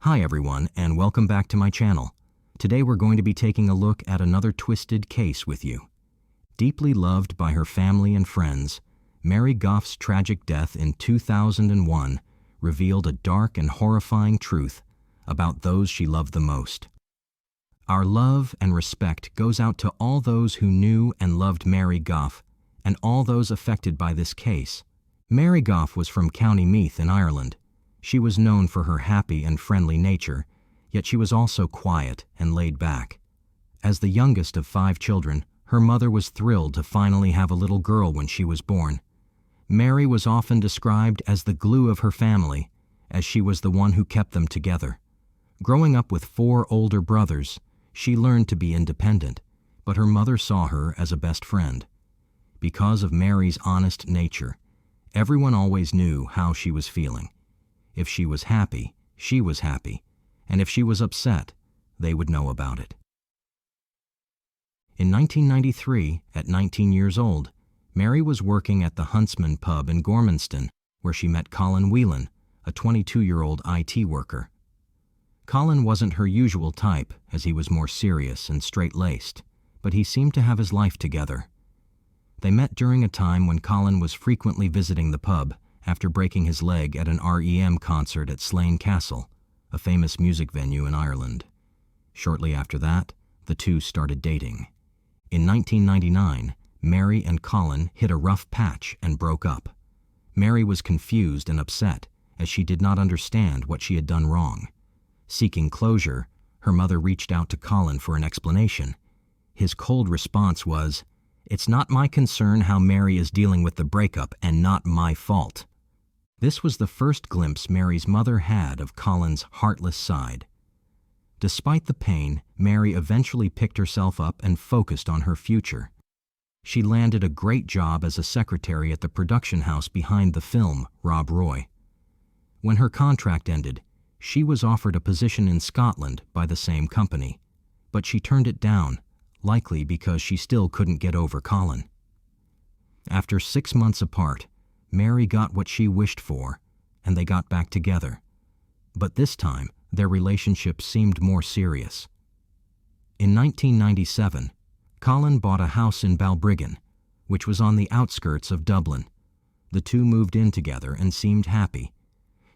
Hi everyone, and welcome back to my channel. Today we're going to be taking a look at another twisted case with you. Deeply loved by her family and friends, Mary Gough's tragic death in 2001 revealed a dark and horrifying truth about those she loved the most. Our love and respect goes out to all those who knew and loved Mary Gough and all those affected by this case. Mary Gough was from County Meath in Ireland. She was known for her happy and friendly nature, yet she was also quiet and laid back. As the youngest of 5 children, her mother was thrilled to finally have a little girl when she was born. Mary was often described as the glue of her family, as she was the one who kept them together. Growing up with 4 older brothers, she learned to be independent, but her mother saw her as a best friend. Because of Mary's honest nature, everyone always knew how she was feeling. If she was happy, she was happy, and if she was upset, they would know about it. In 1993, at 19 years old, Mary was working at the Huntsman pub in Gormanston, where she met Colin Whelan, a 22-year-old IT worker. Colin wasn't her usual type, as he was more serious and straight-laced, but he seemed to have his life together. They met during a time when Colin was frequently visiting the pub after breaking his leg at an REM concert at Slane Castle, a famous music venue in Ireland. Shortly after that, the two started dating. In 1999, Mary and Colin hit a rough patch and broke up. Mary was confused and upset, as she did not understand what she had done wrong. Seeking closure, her mother reached out to Colin for an explanation. His cold response was, "It's not my concern how Mary is dealing with the breakup and not my fault." This was the first glimpse Mary's mother had of Colin's heartless side. Despite the pain, Mary eventually picked herself up and focused on her future. She landed a great job as a secretary at the production house behind the film, Rob Roy. When her contract ended, she was offered a position in Scotland by the same company, but she turned it down, likely because she still couldn't get over Colin. After 6 months apart, Mary got what she wished for, and they got back together. But this time, their relationship seemed more serious. In 1997, Colin bought a house in Balbriggan, which was on the outskirts of Dublin. The two moved in together and seemed happy.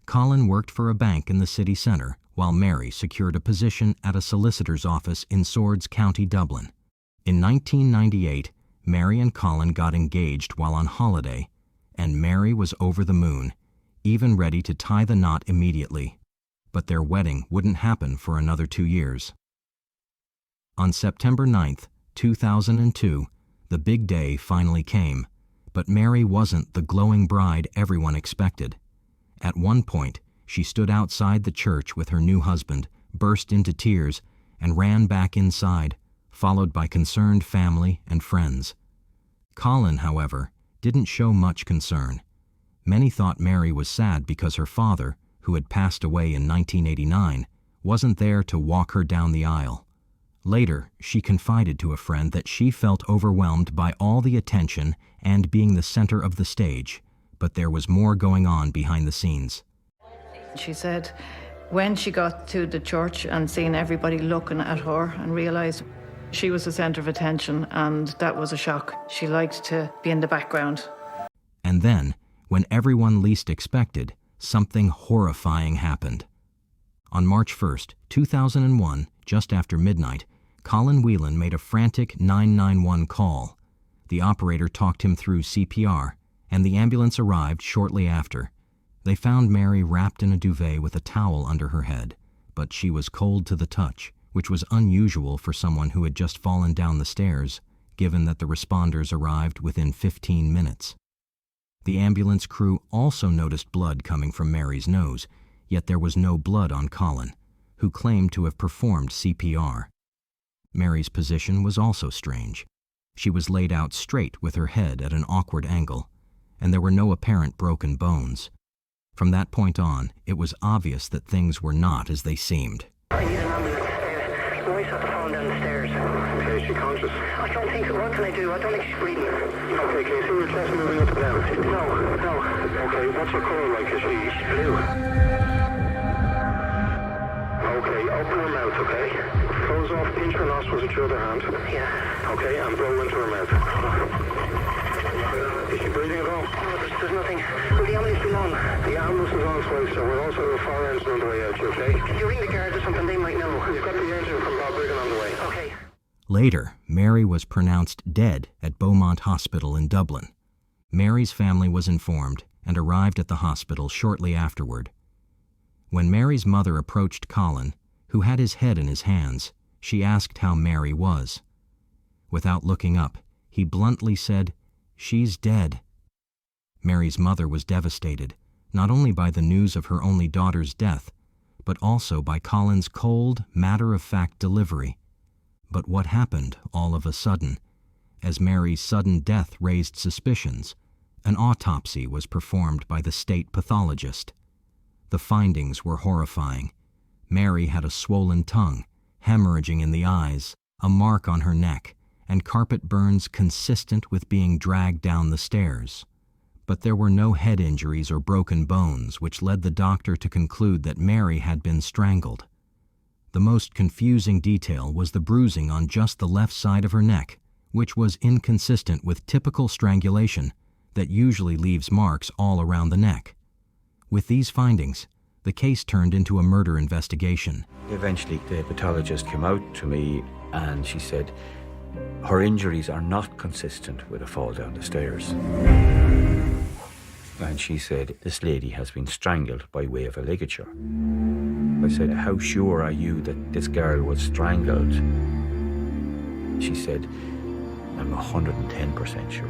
Colin worked for a bank in the city centre, while Mary secured a position at a solicitor's office in Swords, County Dublin. In 1998, Mary and Colin got engaged while on holiday, and Mary was over the moon, even ready to tie the knot immediately. But their wedding wouldn't happen for another 2 years. On September 9th, 2002, the big day finally came, but Mary wasn't the glowing bride everyone expected. At one point, she stood outside the church with her new husband, burst into tears, and ran back inside, followed by concerned family and friends. Colin, however, didn't show much concern. Many thought Mary was sad because her father, who had passed away in 1989, wasn't there to walk her down the aisle. Later, she confided to a friend that she felt overwhelmed by all the attention and being the center of the stage, but there was more going on behind the scenes. She said when she got to the church and seen everybody looking at her and realised she was the centre of attention, and that was a shock. She liked to be in the background. And then, when everyone least expected, something horrifying happened. On March 1st, 2001, just after midnight, Colin Whelan made a frantic 911 call. The operator talked him through CPR, and the ambulance arrived shortly after. They found Mary wrapped in a duvet with a towel under her head, but she was cold to the touch, which was unusual for someone who had just fallen down the stairs, given that the responders arrived within 15 minutes. The ambulance crew also noticed blood coming from Mary's nose, yet there was no blood on Colin, who claimed to have performed CPR. Mary's position was also strange. She was laid out straight with her head at an awkward angle, and there were no apparent broken bones. From that point on, it was obvious that things were not as they seemed. I need an ambulance. Royce had to fall down the stairs. Okay, is she conscious? I don't think so. What can I do? I don't think she's breathing. Okay, can you see her chest moving up and down? No. Okay, what's her colour like? Is she blue? open her mouth, okay? Close off, pinch her nostrils with your other hand. Yeah. Okay, and blow into her mouth. Is she breathing at all? No, there's nothing. Will the ambulance be long? The ambulance is on its way, so we'll also have a fire engine on the way out, okay? Can you ring the guards or something? They might know. You've got the engine from Bob Brigham on the way. Okay. Later, Mary was pronounced dead at Beaumont Hospital in Dublin. Mary's family was informed and arrived at the hospital shortly afterward. When Mary's mother approached Colin, who had his head in his hands, she asked how Mary was. Without looking up, he bluntly said, "She's dead." Mary's mother was devastated, not only by the news of her only daughter's death, but also by Colin's cold, matter-of-fact delivery. But what happened all of a sudden? As Mary's sudden death raised suspicions, an autopsy was performed by the state pathologist. The findings were horrifying. Mary had a swollen tongue, hemorrhaging in the eyes, a mark on her neck, and carpet burns consistent with being dragged down the stairs. But there were no head injuries or broken bones, which led the doctor to conclude that Mary had been strangled. The most confusing detail was the bruising on just the left side of her neck, which was inconsistent with typical strangulation that usually leaves marks all around the neck. With these findings, the case turned into a murder investigation. Eventually, the pathologist came out to me and she said, her injuries are not consistent with a fall down the stairs. And she said, this lady has been strangled by way of a ligature. I said, how sure are you that this girl was strangled? She said, I'm 110% sure.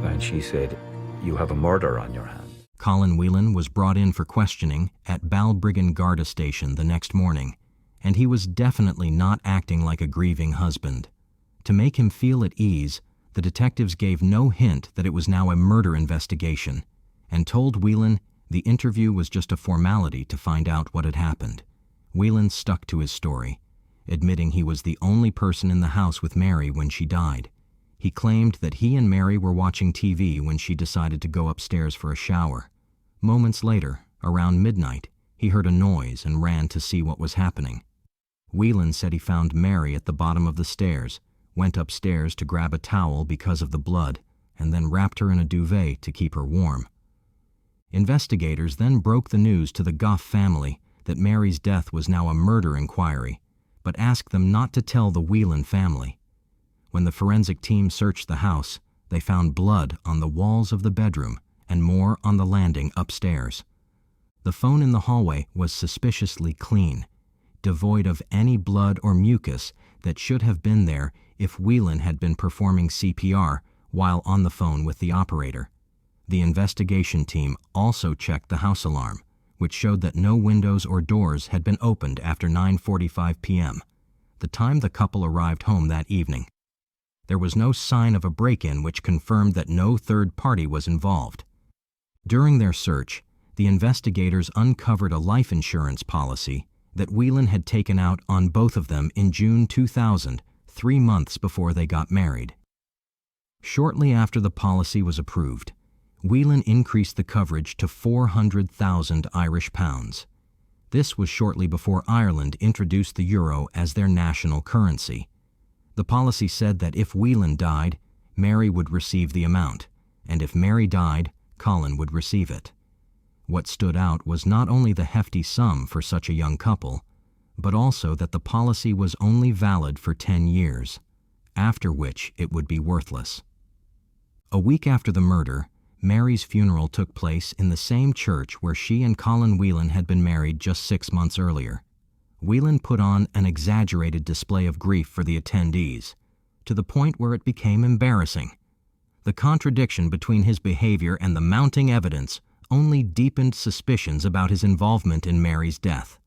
And she said, you have a murder on your hands. Colin Whelan was brought in for questioning at Balbriggan Garda Station the next morning, and he was definitely not acting like a grieving husband. To make him feel at ease, the detectives gave no hint that it was now a murder investigation, and told Whelan the interview was just a formality to find out what had happened. Whelan stuck to his story, admitting he was the only person in the house with Mary when she died. He claimed that he and Mary were watching TV when she decided to go upstairs for a shower. Moments later, around midnight, he heard a noise and ran to see what was happening. Whelan said he found Mary at the bottom of the stairs, went upstairs to grab a towel because of the blood, and then wrapped her in a duvet to keep her warm. Investigators then broke the news to the Gough family that Mary's death was now a murder inquiry, but asked them not to tell the Whelan family. When the forensic team searched the house, they found blood on the walls of the bedroom and more on the landing upstairs. The phone in the hallway was suspiciously clean, devoid of any blood or mucus that should have been there if Whelan had been performing CPR while on the phone with the operator. The investigation team also checked the house alarm, which showed that no windows or doors had been opened after 9:45 p.m., the time the couple arrived home that evening. There was no sign of a break-in, which confirmed that no third party was involved. During their search, the investigators uncovered a life insurance policy that Whelan had taken out on both of them in June 2000, 3 months before they got married. Shortly after the policy was approved, Whelan increased the coverage to 400,000 Irish pounds. This was shortly before Ireland introduced the euro as their national currency. The policy said that if Whelan died, Mary would receive the amount, and if Mary died, Colin would receive it. What stood out was not only the hefty sum for such a young couple, but also that the policy was only valid for 10 years, after which it would be worthless. A week after the murder, Mary's funeral took place in the same church where she and Colin Whelan had been married just 6 months earlier. Whelan put on an exaggerated display of grief for the attendees, to the point where it became embarrassing. The contradiction between his behavior and the mounting evidence only deepened suspicions about his involvement in Mary's death.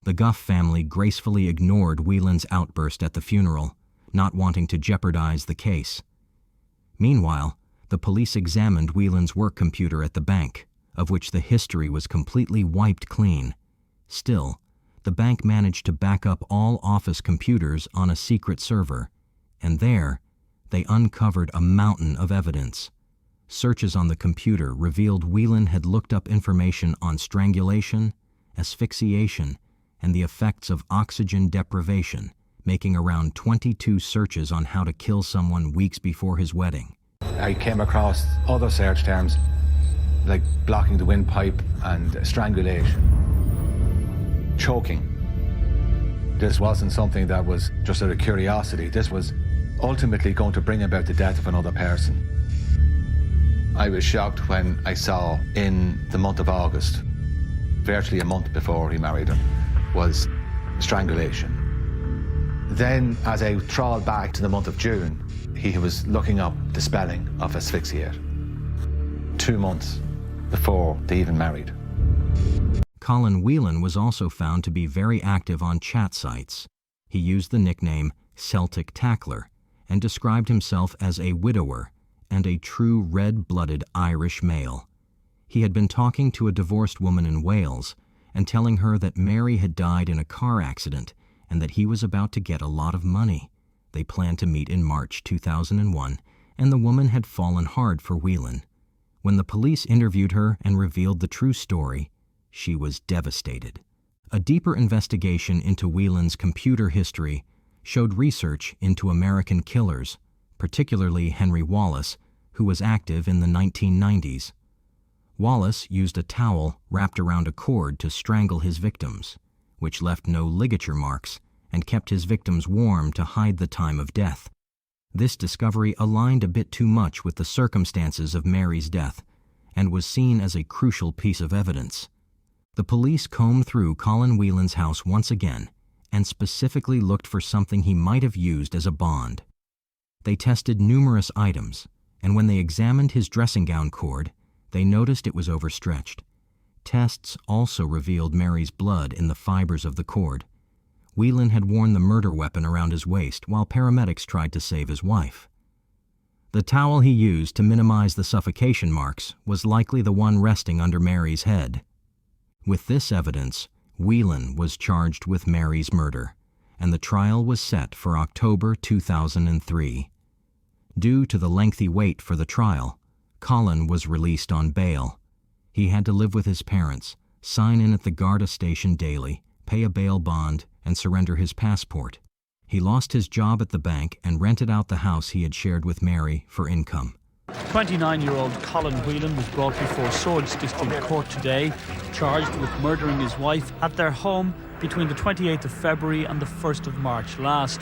The Gough family gracefully ignored Whelan's outburst at the funeral, not wanting to jeopardize the case. Meanwhile, the police examined Whelan's work computer at the bank, of which the history was completely wiped clean. Still, the bank managed to back up all office computers on a secret server, and there, they uncovered a mountain of evidence. Searches on the computer revealed Whelan had looked up information on strangulation, asphyxiation, and the effects of oxygen deprivation, making around 22 searches on how to kill someone weeks before his wedding. I came across other search terms like blocking the windpipe and strangulation, choking. This wasn't something that was just out of curiosity. This was ultimately going to bring about the death of another person. I was shocked when I saw in the month of August, virtually a month before he married her, was strangulation. Then, as I trawled back to the month of June, he was looking up the spelling of asphyxiate. 2 months before they even married. Colin Whelan was also found to be very active on chat sites. He used the nickname Celtic Tackler and described himself as a widower and a true red-blooded Irish male. He had been talking to a divorced woman in Wales and telling her that Mary had died in a car accident and that he was about to get a lot of money. They planned to meet in March 2001, and the woman had fallen hard for Whelan. When the police interviewed her and revealed the true story, she was devastated. A deeper investigation into Whelan's computer history showed research into American killers, particularly Henry Wallace, who was active in the 1990s. Wallace used a towel wrapped around a cord to strangle his victims, which left no ligature marks and kept his victims warm to hide the time of death. This discovery aligned a bit too much with the circumstances of Mary's death and was seen as a crucial piece of evidence. The police combed through Colin Whelan's house once again and specifically looked for something he might have used as a bond. They tested numerous items, and when they examined his dressing gown cord, they noticed it was overstretched. Tests also revealed Mary's blood in the fibers of the cord. Whelan had worn the murder weapon around his waist while paramedics tried to save his wife. The towel he used to minimize the suffocation marks was likely the one resting under Mary's head. With this evidence, Whelan was charged with Mary's murder, and the trial was set for October 2003. Due to the lengthy wait for the trial, Colin was released on bail. He had to live with his parents, sign in at the Garda station daily, pay a bail bond, and surrender his passport. He lost his job at the bank and rented out the house he had shared with Mary for income. 29-year-old Colin Whelan was brought before Swords District Court today, charged with murdering his wife at their home between the 28th of February and the 1st of March last.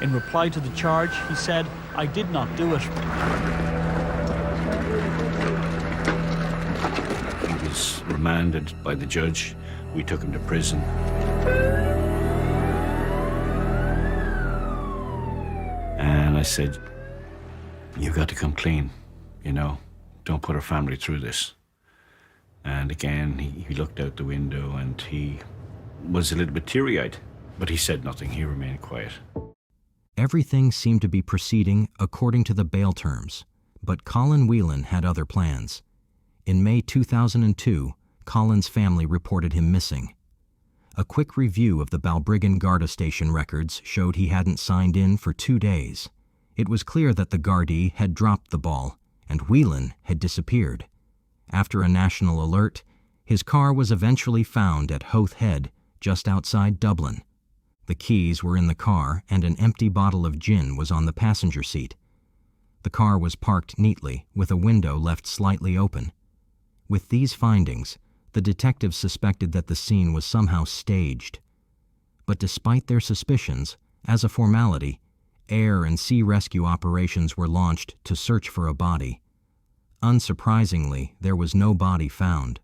In reply to the charge, he said, "I did not do it." He was remanded by the judge. We took him to prison. And I said, "You've got to come clean, don't put our family through this." And again, he looked out the window and he was a little bit teary-eyed, but he said nothing. He remained quiet. Everything seemed to be proceeding according to the bail terms, but Colin Whelan had other plans. In May 2002, Colin's family reported him missing. A quick review of the Balbriggan Garda station records showed he hadn't signed in for 2 days. It was clear that the Gardaí had dropped the ball, and Whelan had disappeared. After a national alert, his car was eventually found at Howth Head, just outside Dublin. The keys were in the car, and an empty bottle of gin was on the passenger seat. The car was parked neatly, with a window left slightly open. With these findings, the detectives suspected that the scene was somehow staged. But despite their suspicions, as a formality, air and sea rescue operations were launched to search for a body. Unsurprisingly, there was no body found.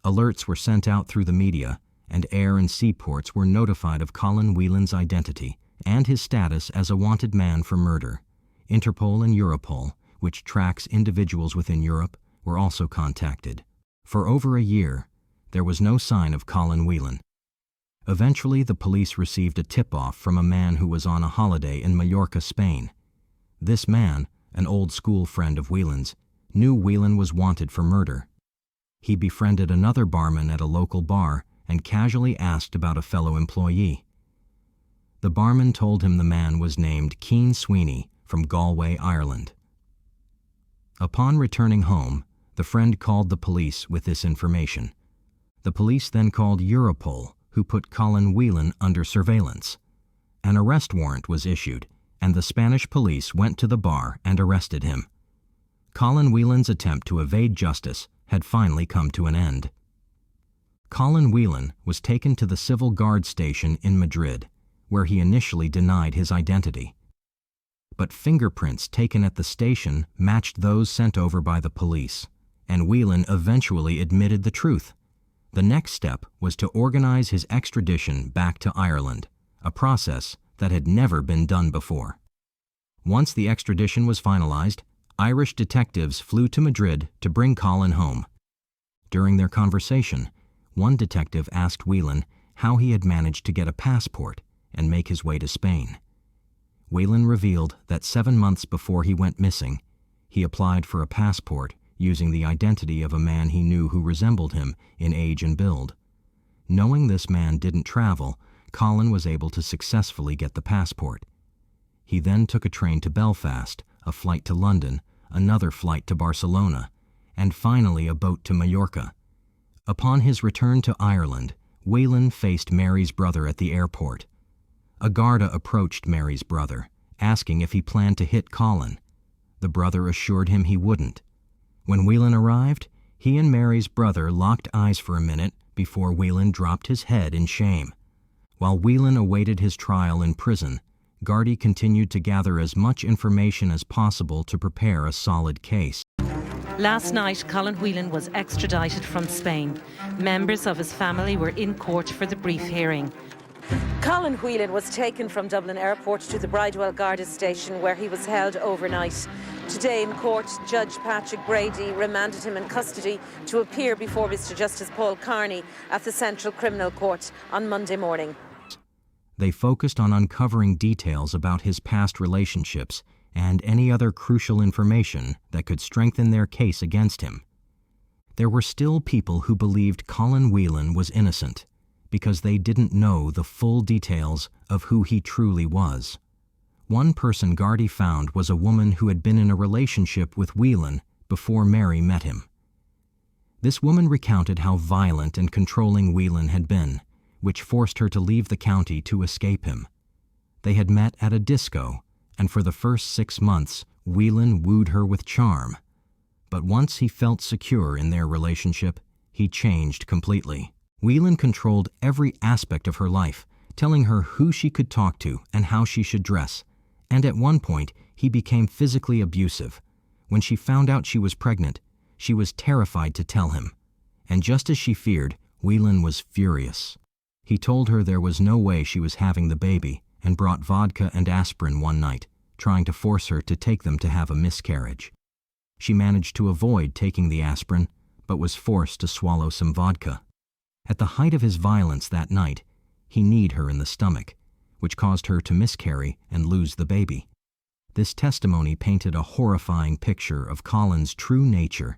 Alerts were sent out through the media, and air and seaports were notified of Colin Whelan's identity and his status as a wanted man for murder. Interpol and Europol, which tracks individuals within Europe, were also contacted. For over a year, there was no sign of Colin Whelan. Eventually, the police received a tip-off from a man who was on a holiday in Mallorca, Spain. This man, an old school friend of Whelan's, knew Whelan was wanted for murder. He befriended another barman at a local bar and casually asked about a fellow employee. The barman told him the man was named Keane Sweeney from Galway, Ireland. Upon returning home, the friend called the police with this information. The police then called Europol, who put Colin Whelan under surveillance. An arrest warrant was issued, and the Spanish police went to the bar and arrested him. Colin Whelan's attempt to evade justice had finally come to an end. Colin Whelan was taken to the Civil Guard station in Madrid, where he initially denied his identity. But fingerprints taken at the station matched those sent over by the police, and Whelan eventually admitted the truth. The next step was to organize his extradition back to Ireland, a process that had never been done before. Once the extradition was finalized, Irish detectives flew to Madrid to bring Colin home. During their conversation, one detective asked Whelan how he had managed to get a passport and make his way to Spain. Whelan revealed that 7 months before he went missing, he applied for a passport using the identity of a man he knew who resembled him in age and build. Knowing this man didn't travel, Colin was able to successfully get the passport. He then took a train to Belfast, a flight to London, another flight to Barcelona, and finally a boat to Mallorca. Upon his return to Ireland, Whelan faced Mary's brother at the airport. A Garda approached Mary's brother, asking if he planned to hit Colin. The brother assured him he wouldn't. When Whelan arrived, he and Mary's brother locked eyes for a minute before Whelan dropped his head in shame. While Whelan awaited his trial in prison, Gardaí continued to gather as much information as possible to prepare a solid case. Last night, Colin Whelan was extradited from Spain. Members of his family were in court for the brief hearing. Colin Whelan was taken from Dublin Airport to the Bridewell Garda station, where he was held overnight. Today in court, Judge Patrick Brady remanded him in custody to appear before Mr Justice Paul Carney at the Central Criminal Court on Monday morning. They focused on uncovering details about his past relationships and any other crucial information that could strengthen their case against him. There were still people who believed Colin Whelan was innocent because they didn't know the full details of who he truly was. One person Gardaí found was a woman who had been in a relationship with Whelan before Mary met him. This woman recounted how violent and controlling Whelan had been, which forced her to leave the county to escape him. They had met at a disco, and for the first 6 months, Whelan wooed her with charm. But once he felt secure in their relationship, he changed completely. Whelan controlled every aspect of her life, telling her who she could talk to and how she should dress. And at one point, he became physically abusive. When she found out she was pregnant, she was terrified to tell him. And just as she feared, Whelan was furious. He told her there was no way she was having the baby and brought vodka and aspirin one night, trying to force her to take them to have a miscarriage. She managed to avoid taking the aspirin, but was forced to swallow some vodka. At the height of his violence that night, he kneed her in the stomach, which caused her to miscarry and lose the baby. This testimony painted a horrifying picture of Colin's true nature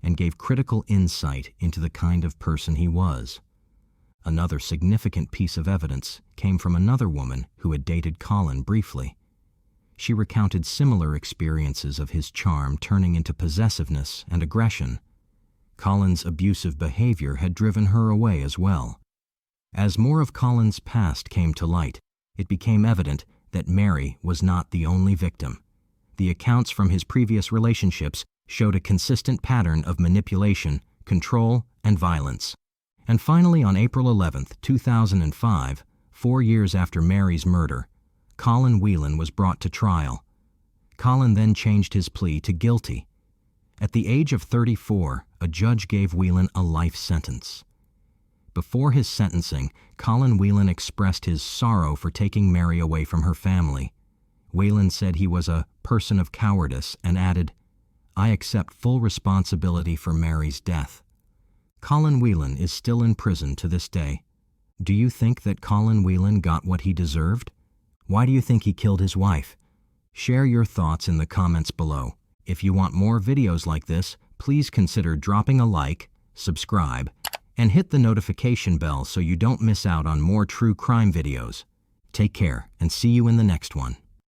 and gave critical insight into the kind of person he was. Another significant piece of evidence came from another woman who had dated Colin briefly. She recounted similar experiences of his charm turning into possessiveness and aggression. Colin's abusive behavior had driven her away as well. As more of Colin's past came to light, it became evident that Mary was not the only victim. The accounts from his previous relationships showed a consistent pattern of manipulation, control, and violence. And finally, on April 11, 2005, 4 years after Mary's murder, Colin Whelan was brought to trial. Colin then changed his plea to guilty. At the age of 34, a judge gave Whelan a life sentence. Before his sentencing, Colin Whelan expressed his sorrow for taking Mary away from her family. Whelan said he was a person of cowardice and added, "I accept full responsibility for Mary's death." Colin Whelan is still in prison to this day. Do you think that Colin Whelan got what he deserved? Why do you think he killed his wife? Share your thoughts in the comments below. If you want more videos like this, please consider dropping a like, subscribe, and hit the notification bell so you don't miss out on more true crime videos. Take care and see you in the next one.